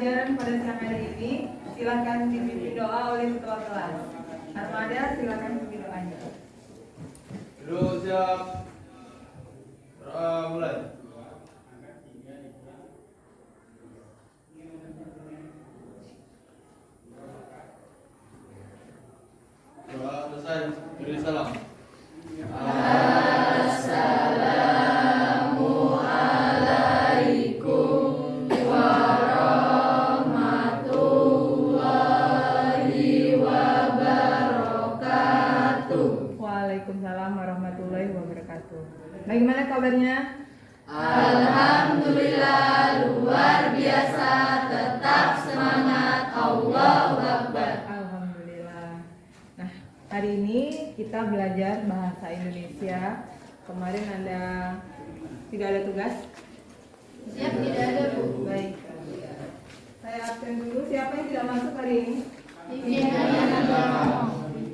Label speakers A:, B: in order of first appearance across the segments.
A: pembelajaran pada siang hari ini silakan dipimpin doa oleh ketua kelas. Armada, silakan pimpin doanya.
B: Dulu siap. Mulai. Doa selesai. Beri salam.
C: Assalamualaikum warahmatullahi wabarakatuh.
A: Waalaikumsalam warahmatullahi wabarakatuh. Bagaimana kabarnya?
C: Alhamdulillah luar biasa, tetap semangat, Allahu Akbar.
A: Alhamdulillah. Nah, hari ini kita belajar bahasa Indonesia. Kemarin tidak ada tugas?
C: Siap, tidak ada Bu.
A: Baik. Saya absen dulu. Siapa yang tidak masuk hari ini? Vivi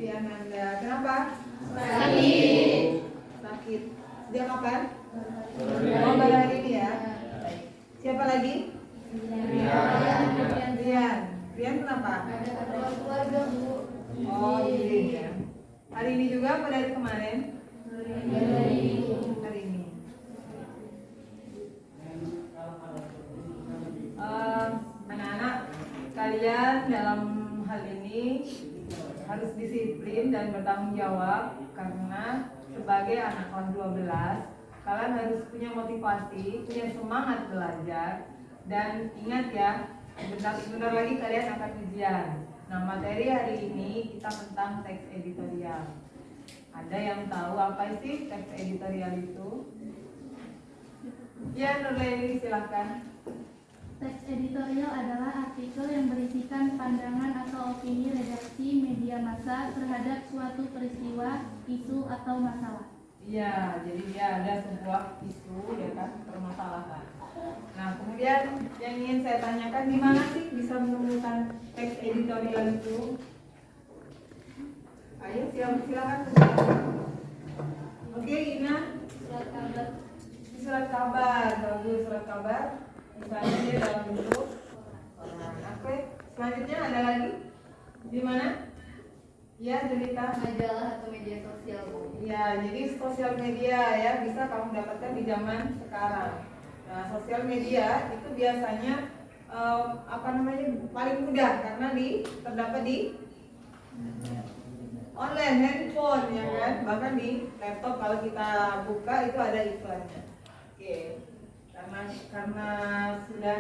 A: Ananda. Kenapa? Sakit. Sejak kapan? Oh, baru hari ini ya. Baik. Siapa lagi? Rian kenapa?
C: Ada keluarga Bu.
A: Oh, iya ya. Hari ini juga apa dari kemarin? Hari ini. Anak-anak, kalian dalam hal ini harus disiplin dan bertanggung jawab karena sebagai anak kelas 12 kalian harus punya motivasi, punya semangat belajar, dan ingat ya, bentar lagi kalian akan ujian. Nah, materi hari ini kita tentang teks editorial. Ada yang tahu apa sih teks editorial itu? Ya, Nurleni, silahkan.
D: Teks editorial adalah artikel yang berisikan pandangan atau opini redaksi media massa terhadap suatu peristiwa, isu, atau masalah.
A: Iya, jadi dia ada sebuah isu, ya kan, permasalahan. Nah, kemudian yang ingin saya tanyakan, di mana sih bisa menemukan teks editorial itu? Ayo, silakan. Oke, Ina.
D: Surat kabar.
A: Surat kabar, bagus, surat kabar. Misalnya dia dalam bentuk koran. Oke, selanjutnya ada lagi? Di mana? Ya, cerita.
C: Majalah atau media sosial Bu.
A: Ya, jadi sosial media ya bisa kamu dapatkan di zaman sekarang. Nah, sosial media itu biasanya paling mudah karena terdapat di online, handphone ya kan, bahkan di laptop kalau kita buka itu ada iklannya. Oke, karena sudah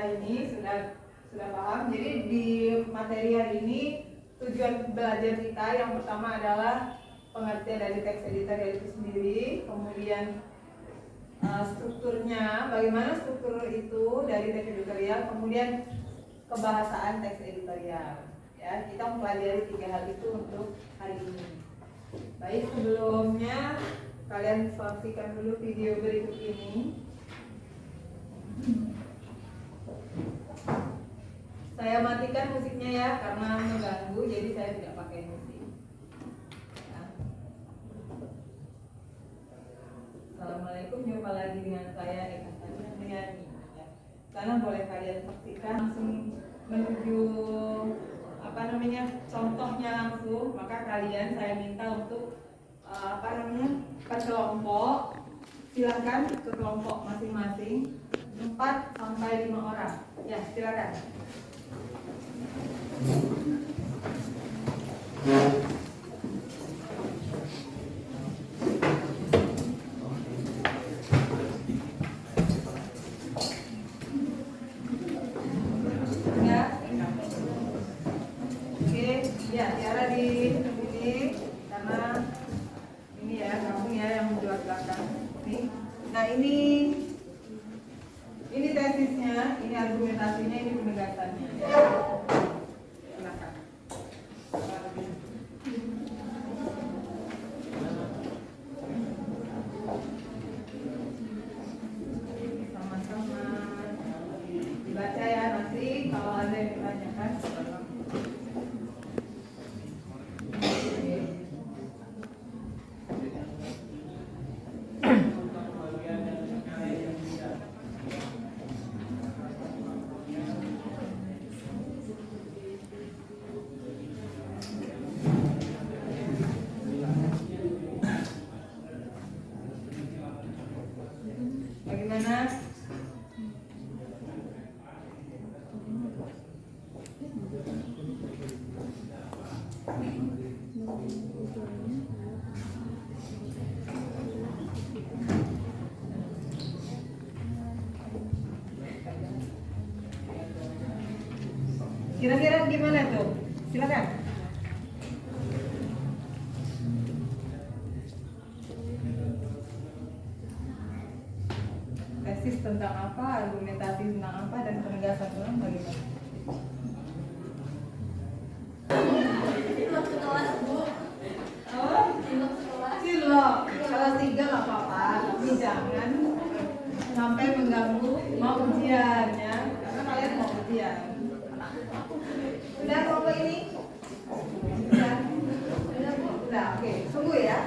A: paham. Jadi di materi hari ini tujuan belajar kita yang pertama adalah pengertian dari teks editorial itu sendiri, kemudian strukturnya, bagaimana struktur itu dari teks editorial, kemudian kebahasaan teks editorial. Ya, kita mempelajari 3 hal itu untuk hari ini. Baik, sebelumnya kalian saksikan dulu video berikut ini. Saya matikan musiknya ya karena mengganggu, jadi saya tidak pakai musik. Ya. Assalamualaikum, jumpa lagi dengan saya Eka Sania menyanyi. Ya. Sekarang boleh kalian saksikan langsung menuju contohnya langsung. Maka kalian saya minta untuk per kelompok. Silakan ke kelompok masing-masing 4 sampai 5 orang. Ya, silakan. Ya. Oke, ya, Tiara di sini karena ini ya, kamu ya yang menjual belakang. Nih. Nah, ini tesisnya, ini argumentasinya, ini penegasannya. Silakan. Sama-sama dibaca ya, nanti kalau ada yang ditanyakan. gimana? Kira-kira gimana tuh? Silakan. Tesis tentang apa, argumentasi tentang apa, dan penegasan ulang bagaimana?
C: Cilok sekelas Bu.
A: Oh,
C: Cilok sekelas.
A: cilok. Kelas 3 nggak apa-apa, tapi jangan sampai mengganggu mau ujian ya, karena kalian mau ujian. Udah kelompok ini? Udah? Udah Bu? Udah, oke. Tunggu ya.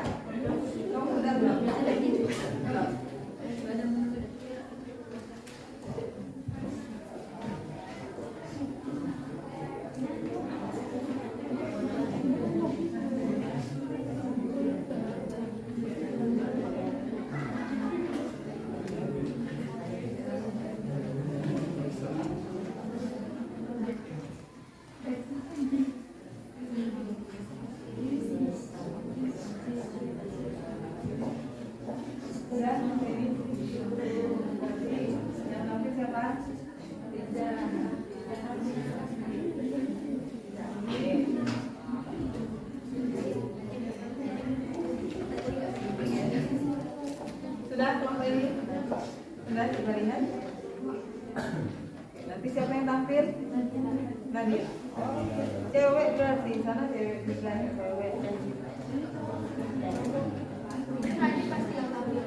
A: Kamu udah belum? Belum. Udah, ini. Yang tampil siapa? Sudah kelompok ini? Sudah coba lihat. Nanti siapa yang tampil? Nadia. Oh, cewek berarti sana cewek sebelahnya cewek.
C: Tadi pasti yang tampil.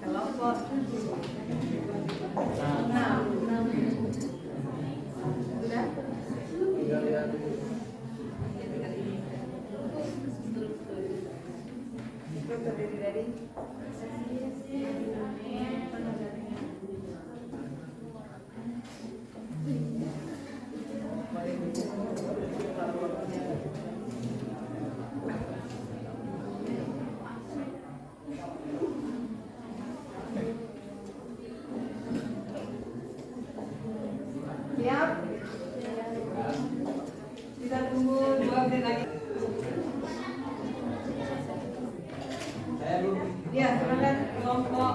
A: Kelompok 6. Sudah? Itu terdiri dari siap? Kita tunggu 2 menit lagi.
B: Saya belum.
A: Ya, silakan kelompok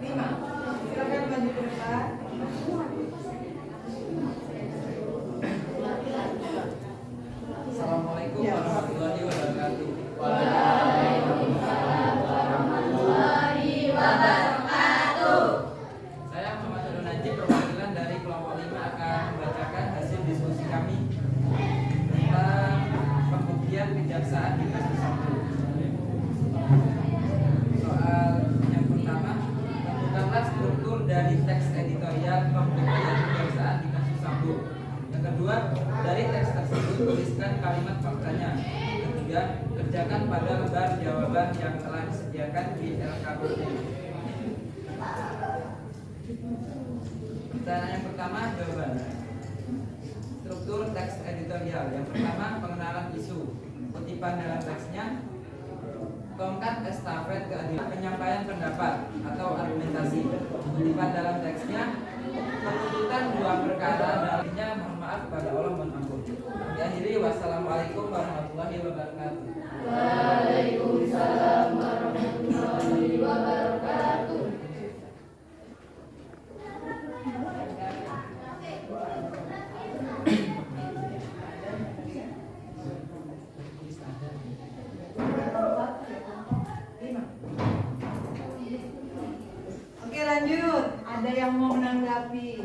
A: 5. Silakan maju ke depan.
E: Assalamualaikum
A: Ya.
E: warahmatullahi wabarakatuh. Saya Muhammad Abdul Najib, perwakilan dari kelompok 5 akan membacakan hasil diskusi kami tentang pembuktian kejaksaan di kasus Sambo. Soal yang pertama, tentukanlah struktur dari teks editorial pembuktian kejaksaan di kasus Sambo. Yang kedua, dari teks tersebut tuliskan kalimat faktanya. Ketiga, kerjakan pada lembar jawaban yang telah disediakan di LKPD. Pertanyaan yang pertama, jawaban. Struktur teks editorial. Yang pertama, pengenalan isu. Kutipan dalam teksnya, tongkat estafet keadilan, penyampaian pendapat atau argumentasi. Kutipan dalam teksnya, penuntutan 2 perkara, dalilnya mohon maaf kepada Allah, mohon ampun. Diakhiri, wassalamualaikum warahmatullahi wabarakatuh.
C: Waalaikumsalam warahmatullahi wabarakatuh.
A: Oke, lanjut. Ada yang mau menanggapi?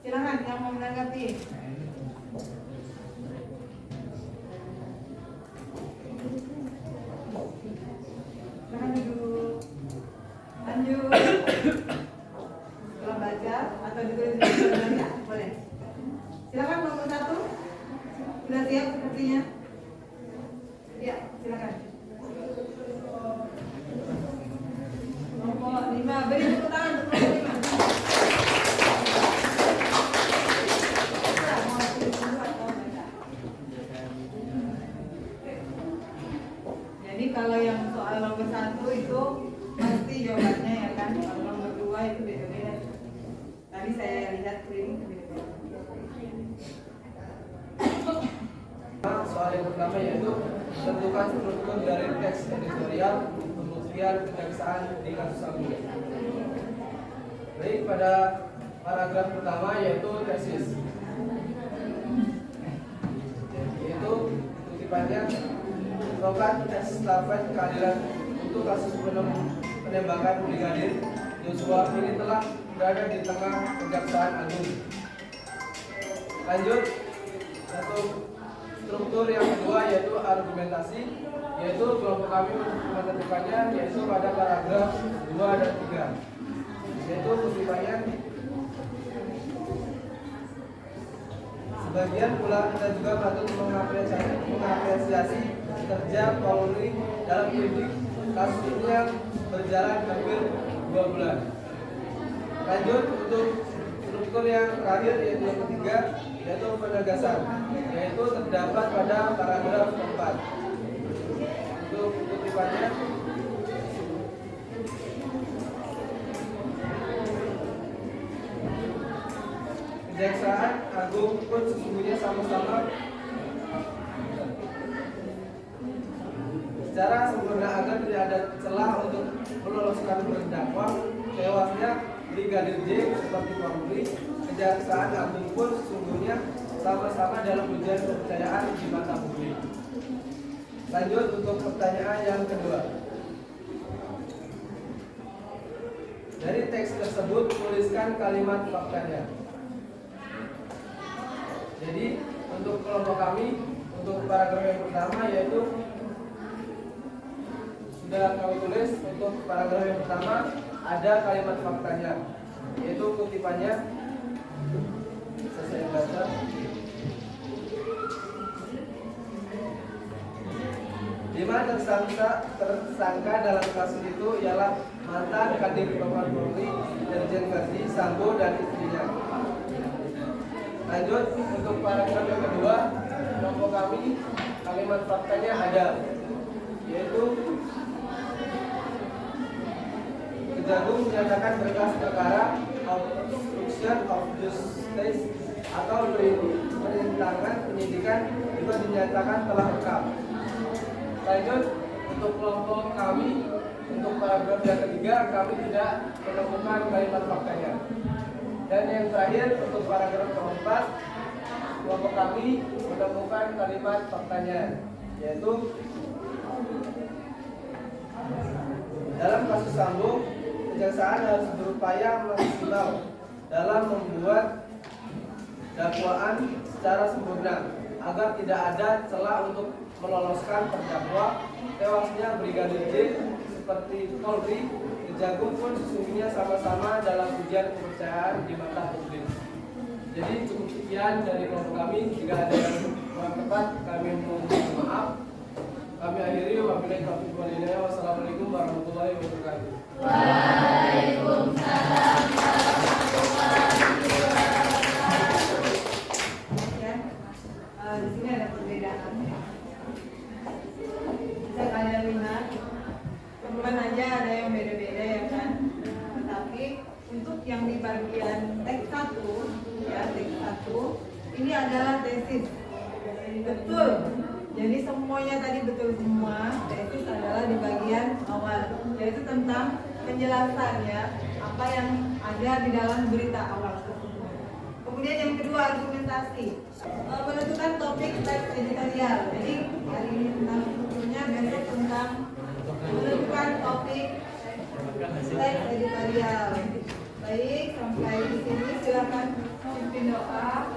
A: Silakan yang mau menanggapi. Silakan duduk. siap sepertinya? Ya, silakan. Kelompok 5, beri tepuk tangan untuk kelompok 5. Jadi kalau yang soal nomor 1 itu pasti jawabannya ya kan. Kalau nomor 2 itu beda-beda. Tadi saya lihat ini beda-beda.
B: Soal yang pertama yaitu tentukan struktur dari teks editorial pembuktian kejaksaan di kasus Agung. Baik, pada paragraf pertama yaitu tesis, yaitu kutipannya advokat estafet keadilan untuk kasus penembakan Brigadir Yosua ini telah berada di tengah Kejaksaan Agung. Lanjut untuk struktur yang kedua yaitu argumentasi, yaitu kelompok kami menentukannya yaitu pada paragraf 2 dan 3, yaitu kutipannya sebagian pula kita juga patut mengapresiasi kerja Polri dalam mendidik kasus ini yang berjalan hampir 2 bulan. Lanjut untuk struktur yang terakhir yaitu yang ketiga, yaitu penegasan, yaitu terdapat pada paragraf 4. Untuk kutipannya Kejaksaan Agung pun sesungguhnya sama-sama secara sempurna agar tidak ada celah untuk meloloskan terdakwa tewasnya Brigadir J seperti Polri. Kejaksaan Agung pun sesungguhnya sama-sama dalam ujian kepercayaan di mata publik. Lanjut untuk pertanyaan yang kedua. Dari teks tersebut tuliskan kalimat faktanya. Jadi untuk kelompok kami, untuk paragraf yang pertama yaitu sudah kami tulis. Untuk paragraf yang pertama ada kalimat faktanya, yaitu kutipannya saya baca. Lima tersangka dalam kasus itu ialah mantan Kadif Propam Polri Irjen Verdi Sambo dan istrinya. Lanjut untuk paragraf yang kedua, kelompok kami kalimat faktanya ada, yaitu Kejagung menyatakan berkas perkara obstruction of justice atau perintangan penyidikan juga dinyatakan telah lengkap. Lanjut untuk kelompok kami, untuk paragraf yang ketiga kami tidak menemukan kalimat faktanya. Dan yang terakhir untuk paragraf keempat, kelompok kami menemukan kalimat faktanya, yaitu dalam kasus Sambo, kejaksaan harus berupaya maksimal dalam membuat dakwaan secara sempurna agar tidak ada celah untuk meloloskan terdakwa tewasnya Brigadir J seperti Polri. Kejagung pun sesungguhnya sama-sama dalam ujian kepercayaan di mata publik. Jadi cukup sekian dari kelompok kami. Jika ada yang kurang tepat, kami mohon maaf. Kami akhiri. Wabillahi taufiq wal hidayah. Wassalamualaikum warahmatullahi wabarakatuh.
D: Waalaikumsalam warahmatullahi wabarakatuh.
A: Ya, di sini ada perbedaan. Bisa kalian lihat, teman aja ada yang beda-beda ya kan. Tetapi untuk yang di bagian teks 1, ya teks 1, ini adalah tesis. Betul. Jadi semuanya tadi betul semua. Tesis adalah di bagian awal, yaitu tentang penjelasan ya apa yang ada di dalam berita awal tersebut. Kemudian yang kedua argumentasi, menentukan topik teks editorial. Jadi hari ini tentang strukturnya, besok tentang menentukan topik teks editorial. Baik, sampai di sini silakan pimpin doa.